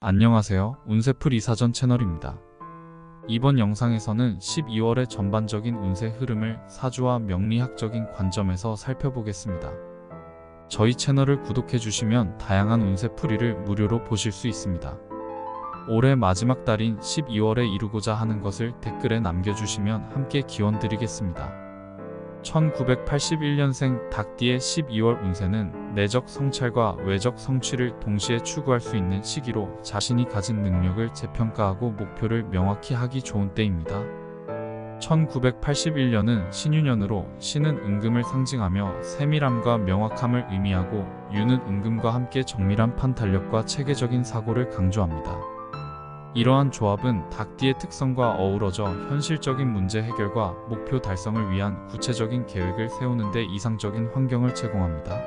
안녕하세요. 운세풀 이사전 채널입니다. 이번 영상에서는 12월의 전반적인 운세 흐름을 사주와 명리학적인 관점에서 살펴보겠습니다. 저희 채널을 구독해주시면 다양한 운세풀이를 무료로 보실 수 있습니다. 올해 마지막 달인 12월에 이루고자 하는 것을 댓글에 남겨주시면 함께 기원드리겠습니다. 1981년생 닭띠의 12월 운세는 내적 성찰과 외적 성취를 동시에 추구할 수 있는 시기로 자신이 가진 능력을 재평가하고 목표를 명확히 하기 좋은 때입니다. 1981년은 신유년으로 신은 은금을 상징하며 세밀함과 명확함을 의미하고 유는 은금과 함께 정밀한 판단력과 체계적인 사고를 강조합니다. 이러한 조합은 닭띠의 특성과 어우러져 현실적인 문제 해결과 목표 달성을 위한 구체적인 계획을 세우는 데 이상적인 환경을 제공합니다.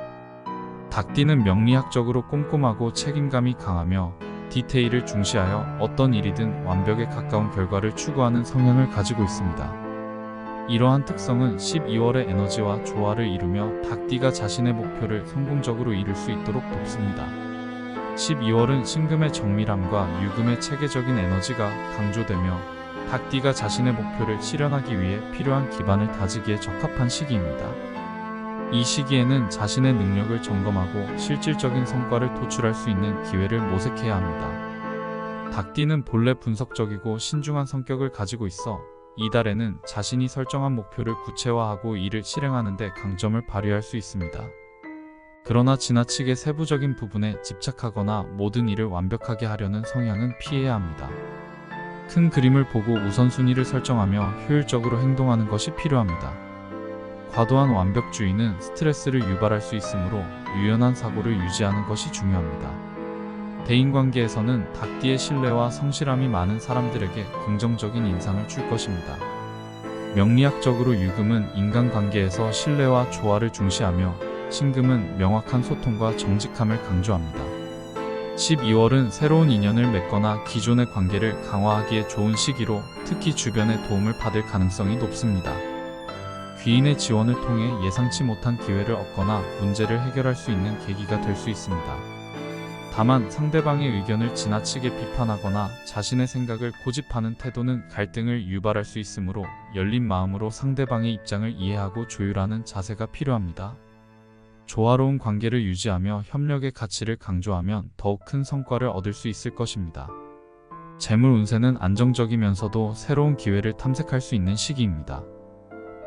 닭띠는 명리학적으로 꼼꼼하고 책임감이 강하며 디테일을 중시하여 어떤 일이든 완벽에 가까운 결과를 추구하는 성향을 가지고 있습니다. 이러한 특성은 12월의 에너지와 조화를 이루며 닭띠가 자신의 목표를 성공적으로 이룰 수 있도록 돕습니다. 12월은 신금의 정밀함과 유금의 체계적인 에너지가 강조되며 닭띠가 자신의 목표를 실현하기 위해 필요한 기반을 다지기에 적합한 시기입니다. 이 시기에는 자신의 능력을 점검하고 실질적인 성과를 도출할 수 있는 기회를 모색해야 합니다. 닭띠는 본래 분석적이고 신중한 성격을 가지고 있어 이달에는 자신이 설정한 목표를 구체화하고 이를 실행하는 데 강점을 발휘할 수 있습니다. 그러나 지나치게 세부적인 부분에 집착하거나 모든 일을 완벽하게 하려는 성향은 피해야 합니다. 큰 그림을 보고 우선순위를 설정하며 효율적으로 행동하는 것이 필요합니다. 과도한 완벽주의는 스트레스를 유발할 수 있으므로 유연한 사고를 유지하는 것이 중요합니다. 대인관계에서는 닭띠의 신뢰와 성실함이 많은 사람들에게 긍정적인 인상을 줄 것입니다. 명리학적으로 유금은 인간관계에서 신뢰와 조화를 중시하며 신금은 명확한 소통과 정직함을 강조합니다. 12월은 새로운 인연을 맺거나 기존의 관계를 강화하기에 좋은 시기로 특히 주변의 도움을 받을 가능성이 높습니다. 귀인의 지원을 통해 예상치 못한 기회를 얻거나 문제를 해결할 수 있는 계기가 될 수 있습니다. 다만 상대방의 의견을 지나치게 비판하거나 자신의 생각을 고집하는 태도는 갈등을 유발할 수 있으므로 열린 마음으로 상대방의 입장을 이해하고 조율하는 자세가 필요합니다. 조화로운 관계를 유지하며 협력의 가치를 강조하면 더욱 큰 성과를 얻을 수 있을 것입니다. 재물 운세는 안정적이면서도 새로운 기회를 탐색할 수 있는 시기입니다.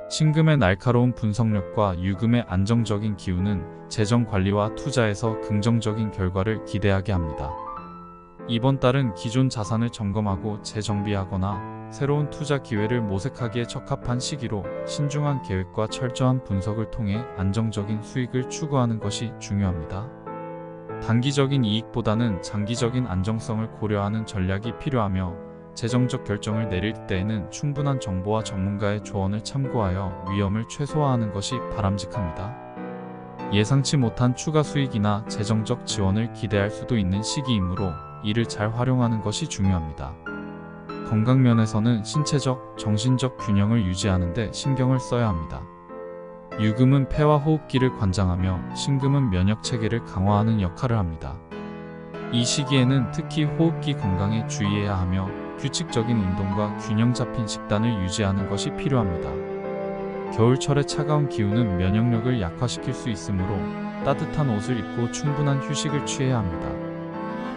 신금의 날카로운 분석력과 유금의 안정적인 기운은 재정 관리와 투자에서 긍정적인 결과를 기대하게 합니다. 이번 달은 기존 자산을 점검하고 재정비하거나 새로운 투자 기회를 모색하기에 적합한 시기로 신중한 계획과 철저한 분석을 통해 안정적인 수익을 추구하는 것이 중요합니다. 단기적인 이익보다는 장기적인 안정성을 고려하는 전략이 필요하며 재정적 결정을 내릴 때에는 충분한 정보와 전문가의 조언을 참고하여 위험을 최소화하는 것이 바람직합니다. 예상치 못한 추가 수익이나 재정적 지원을 기대할 수도 있는 시기이므로 이를 잘 활용하는 것이 중요합니다. 건강면에서는 신체적, 정신적 균형을 유지하는 데 신경을 써야 합니다. 유금은 폐와 호흡기를 관장하며 신금은 면역체계를 강화하는 역할을 합니다. 이 시기에는 특히 호흡기 건강에 주의해야 하며 규칙적인 운동과 균형 잡힌 식단을 유지하는 것이 필요합니다. 겨울철의 차가운 기운은 면역력을 약화시킬 수 있으므로 따뜻한 옷을 입고 충분한 휴식을 취해야 합니다.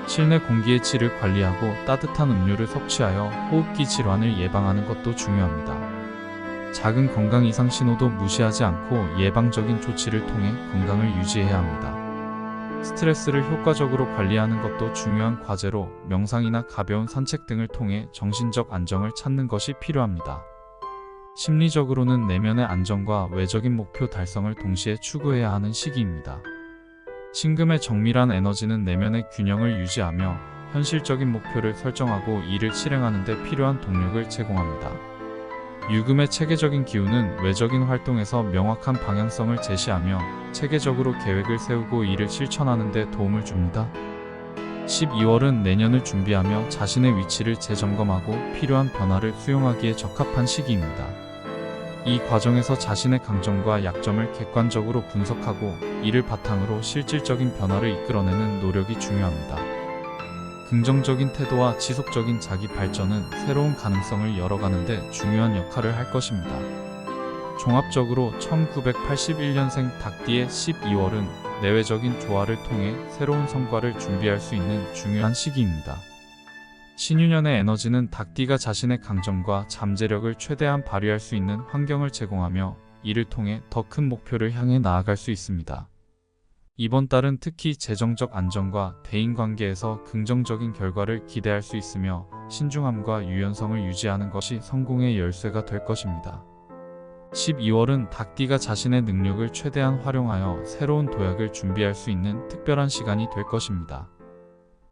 실내 공기의 질을 관리하고 따뜻한 음료를 섭취하여 호흡기 질환을 예방하는 것도 중요합니다. 작은 건강 이상 신호도 무시하지 않고 예방적인 조치를 통해 건강을 유지해야 합니다. 스트레스를 효과적으로 관리하는 것도 중요한 과제로 명상이나 가벼운 산책 등을 통해 정신적 안정을 찾는 것이 필요합니다. 심리적으로는 내면의 안정과 외적인 목표 달성을 동시에 추구해야 하는 시기입니다. 신금의 정밀한 에너지는 내면의 균형을 유지하며 현실적인 목표를 설정하고 이를 실행하는 데 필요한 동력을 제공합니다. 유금의 체계적인 기운은 외적인 활동에서 명확한 방향성을 제시하며 체계적으로 계획을 세우고 이를 실천하는 데 도움을 줍니다. 12월은 내년을 준비하며 자신의 위치를 재점검하고 필요한 변화를 수용하기에 적합한 시기입니다. 이 과정에서 자신의 강점과 약점을 객관적으로 분석하고 이를 바탕으로 실질적인 변화를 이끌어내는 노력이 중요합니다. 긍정적인 태도와 지속적인 자기 발전은 새로운 가능성을 열어가는데 중요한 역할을 할 것입니다. 종합적으로 1981년생 닭띠의 12월은 내외적인 조화를 통해 새로운 성과를 준비할 수 있는 중요한 시기입니다. 신유년의 에너지는 닭띠가 자신의 강점과 잠재력을 최대한 발휘할 수 있는 환경을 제공하며 이를 통해 더 큰 목표를 향해 나아갈 수 있습니다. 이번 달은 특히 재정적 안정과 대인관계에서 긍정적인 결과를 기대할 수 있으며 신중함과 유연성을 유지하는 것이 성공의 열쇠가 될 것입니다. 12월은 닭띠가 자신의 능력을 최대한 활용하여 새로운 도약을 준비할 수 있는 특별한 시간이 될 것입니다.